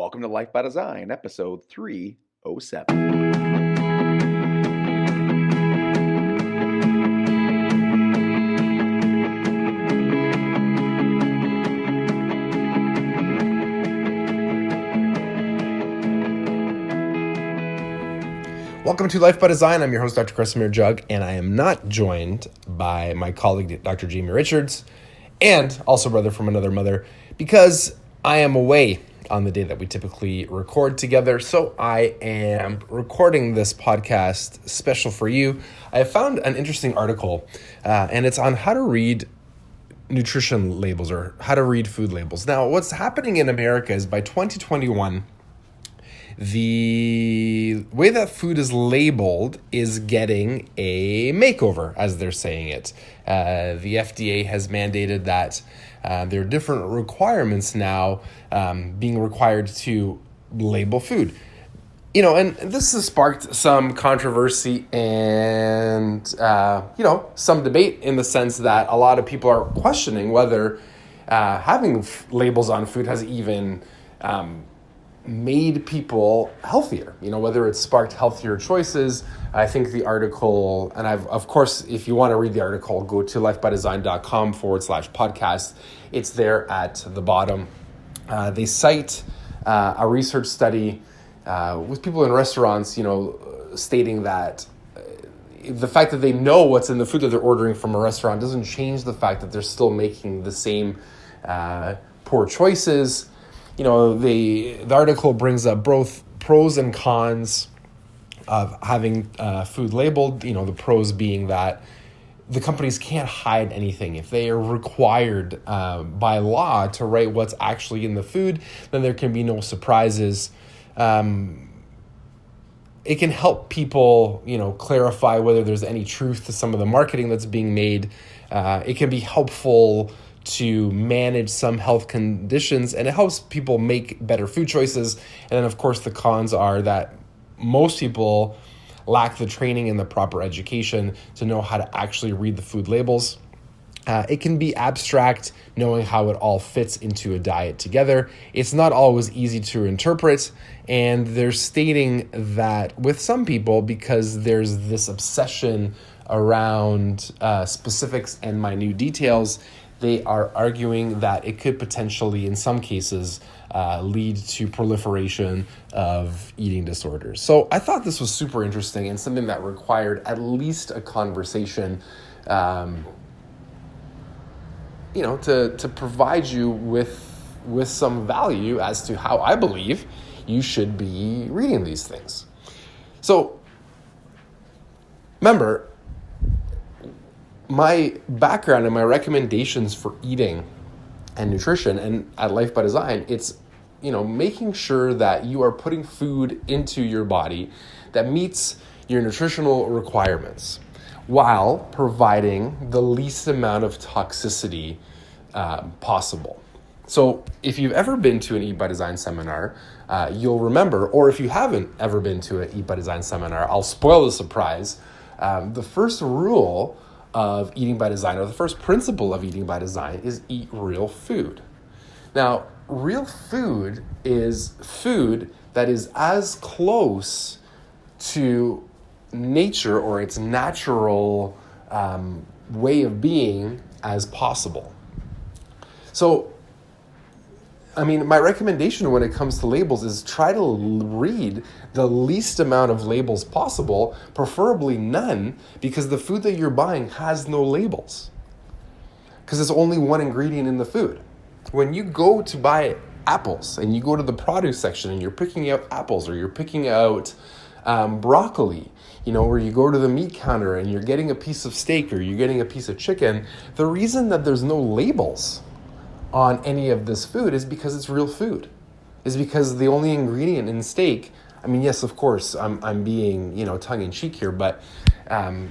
Welcome to Life by Design, episode 307. Welcome to Life by Design. I'm your host, Dr. Kresimir Jug, and I am not joined by my colleague, Dr. Jamie Richards, and also brother from another mother, because I am away on the day that we typically record together. So I am recording this podcast special for you. I found an interesting article, and it's on how to read nutrition labels or how to read food labels. Now, what's happening in America is by 2021, the way that food is labeled is getting a makeover, as they're saying it. The FDA has mandated that there are different requirements now being required to label food. And this has sparked some controversy and, some debate in the sense that a lot of people are questioning whether having labels on food has even made people healthier, whether it's sparked healthier choices. I think the article, and of course, if you want to read the article, go to lifebydesign.com/podcast. It's there at the bottom. They cite a research study with people in restaurants, stating that the fact that they know what's in the food that they're ordering from a restaurant doesn't change the fact that they're still making the same poor choices. The article brings up both pros and cons of having food labeled, the pros being that the companies can't hide anything. If they are required by law to write what's actually in the food, then there can be no surprises. It can help people, clarify whether there's any truth to some of the marketing that's being made. It can be helpful to manage some health conditions, and it helps people make better food choices. And then, of course, the cons are that most people lack the training and the proper education to know how to actually read the food labels. It can be abstract, knowing how it all fits into a diet together. It's not always easy to interpret, and they're stating that with some people, because there's this obsession around specifics and minute details, they are arguing that it could potentially, in some cases, lead to proliferation of eating disorders. So I thought this was super interesting and something that required at least a conversation, to provide you with some value as to how I believe you should be reading these things. So remember, my background and my recommendations for eating and nutrition and at Life by Design, it's, making sure that you are putting food into your body that meets your nutritional requirements while providing the least amount of toxicity possible. So if you've ever been to an Eat by Design seminar, you'll remember, or if you haven't ever been to an Eat by Design seminar, I'll spoil the surprise. The first rule of eating by design, or the first principle of eating by design, is eat real food. Now, real food is food that is as close to nature or its natural way of being as possible. So, my recommendation when it comes to labels is try to read the least amount of labels possible, preferably none, because the food that you're buying has no labels. Because there's only one ingredient in the food. When you go to buy apples and you go to the produce section and you're picking out apples, or you're picking out broccoli, or you go to the meat counter and you're getting a piece of steak or you're getting a piece of chicken, the reason that there's no labels on any of this food is because it's real food. Is because the only ingredient in steak, yes, of course, I'm being, tongue-in-cheek here, but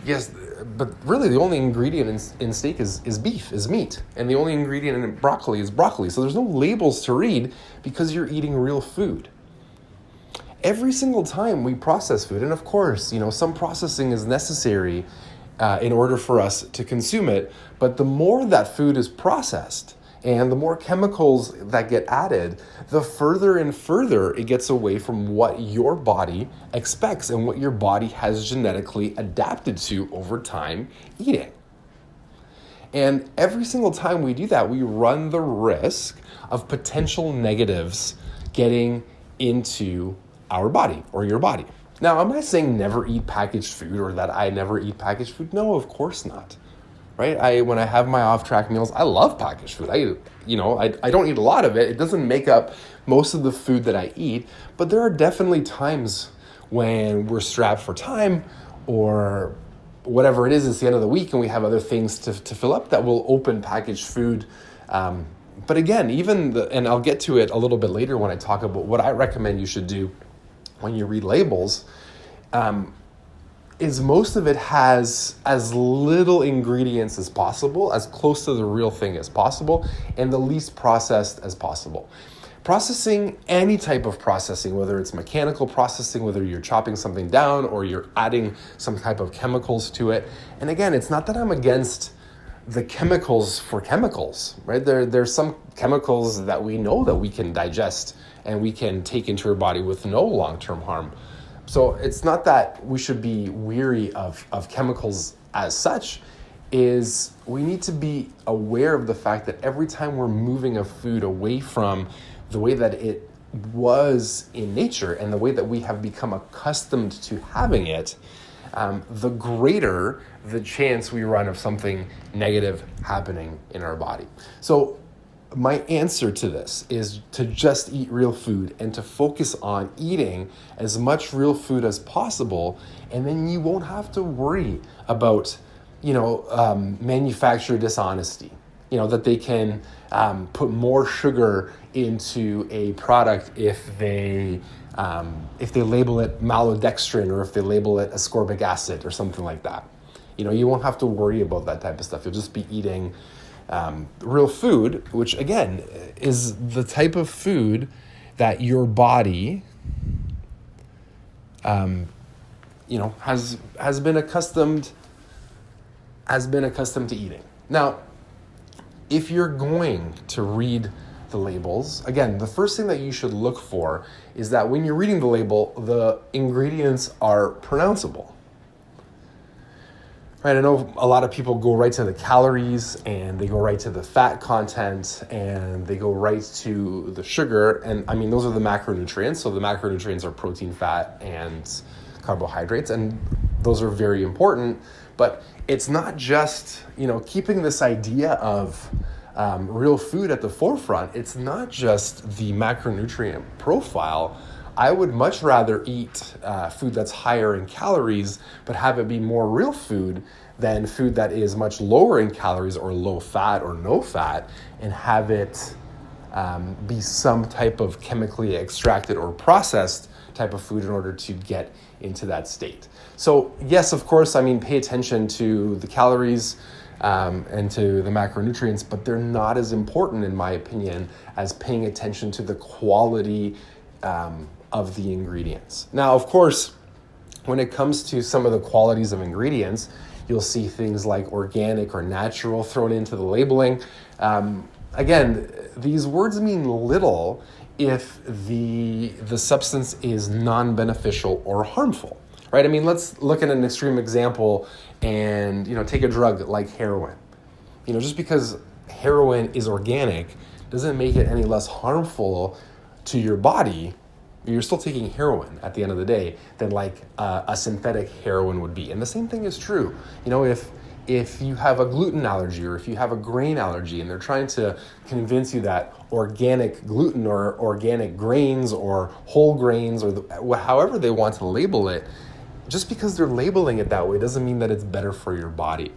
yes, but really the only ingredient in steak is beef, is meat. And the only ingredient in broccoli is broccoli. So there's no labels to read because you're eating real food. Every single time we process food, and of course, some processing is necessary in order for us to consume it, but the more that food is processed, And the more chemicals that get added, the further and further it gets away from what your body expects and what your body has genetically adapted to over time eating. And every single time we do that, we run the risk of potential negatives getting into our body or your body. Now, I'm not saying never eat packaged food or that I never eat packaged food. No, of course not. Right? When I have my off-track meals, I love packaged food. I don't eat a lot of it. It doesn't make up most of the food that I eat, but there are definitely times when we're strapped for time or whatever it is, it's the end of the week and we have other things to fill up that will open packaged food. But again, and I'll get to it a little bit later when I talk about what I recommend you should do when you read labels, is most of it has as little ingredients as possible, as close to the real thing as possible, and the least processed as possible. Processing, any type of processing, whether it's mechanical processing, whether you're chopping something down or you're adding some type of chemicals to it. And again, it's not that I'm against the chemicals for chemicals, right? There's some chemicals that we know that we can digest and we can take into our body with no long-term harm. So it's not that we should be weary of chemicals as such, is we need to be aware of the fact that every time we're moving a food away from the way that it was in nature and the way that we have become accustomed to having it, the greater the chance we run of something negative happening in our body. So my answer to this is to just eat real food and to focus on eating as much real food as possible, and then you won't have to worry about, manufacturer dishonesty. That they can put more sugar into a product if they label it maltodextrin or if they label it ascorbic acid or something like that. You won't have to worry about that type of stuff. You'll just be eating real food, which again is the type of food that your body, has been accustomed to eating. Now, if you're going to read the labels, again, the first thing that you should look for is that when you're reading the label, the ingredients are pronounceable. Right, I know a lot of people go right to the calories and they go right to the fat content and they go right to the sugar. And I mean, those are the macronutrients. So the macronutrients are protein, fat, and carbohydrates. And those are very important. But it's not just, keeping this idea of real food at the forefront. It's not just the macronutrient profile. I would much rather eat food that's higher in calories, but have it be more real food than food that is much lower in calories or low fat or no fat, and have it be some type of chemically extracted or processed type of food in order to get into that state. So yes, of course, pay attention to the calories and to the macronutrients, but they're not as important, in my opinion, as paying attention to the quality of the ingredients. Now, of course, when it comes to some of the qualities of ingredients, you'll see things like organic or natural thrown into the labeling. Again, these words mean little if the substance is non-beneficial or harmful, right? Let's look at an extreme example and, take a drug like heroin. Just because heroin is organic doesn't make it any less harmful to your body. You're still taking heroin at the end of the day than like a synthetic heroin would be. And the same thing is true. If you have a gluten allergy or if you have a grain allergy and they're trying to convince you that organic gluten or organic grains or whole grains or however they want to label it, just because they're labeling it that way doesn't mean that it's better for your body.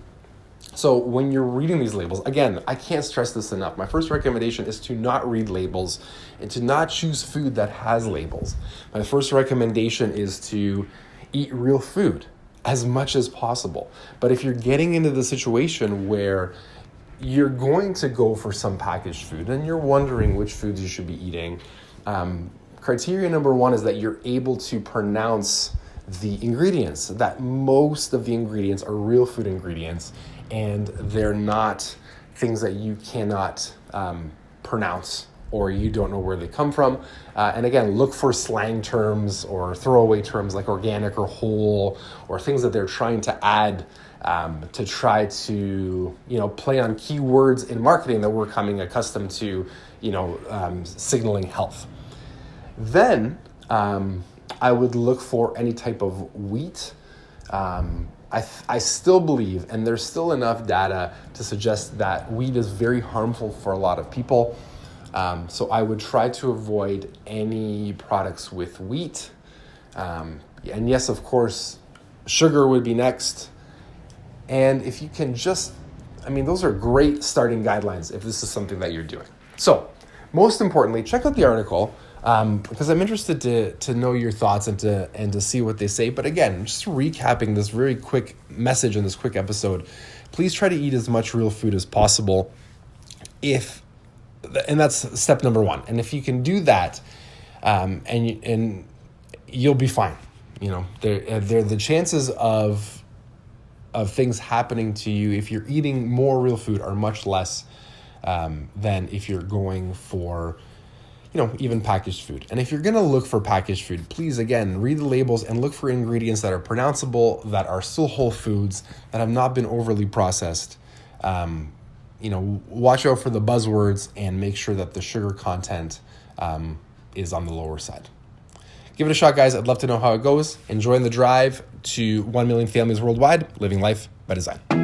So when you're reading these labels, again, I can't stress this enough. My first recommendation is to not read labels and to not choose food that has labels. My first recommendation is to eat real food as much as possible. But if you're getting into the situation where you're going to go for some packaged food and you're wondering which foods you should be eating, criteria number one is that you're able to pronounce the ingredients, that most of the ingredients are real food ingredients and they're not things that you cannot pronounce, or you don't know where they come from. And again, look for slang terms or throwaway terms like organic or whole, or things that they're trying to add to try to, play on keywords in marketing that we're coming accustomed to, signaling health. Then I would look for any type of wheat. I still believe, and there's still enough data to suggest that wheat is very harmful for a lot of people. So I would try to avoid any products with wheat. And yes, of course, sugar would be next. And if you can those are great starting guidelines if this is something that you're doing. So most importantly, check out the article. Because I'm interested to know your thoughts and to see what they say. But again, just recapping this very quick message in this quick episode, please try to eat as much real food as possible. And that's step number one. And if you can do that, and you'll be fine. The chances of things happening to you if you're eating more real food are much less than if you're going for even packaged food. And if you're going to look for packaged food, please, again, read the labels and look for ingredients that are pronounceable, that are still whole foods, that have not been overly processed. Watch out for the buzzwords and make sure that the sugar content is on the lower side. Give it a shot, guys. I'd love to know how it goes. Enjoying the drive to 1 million families worldwide, living life by design.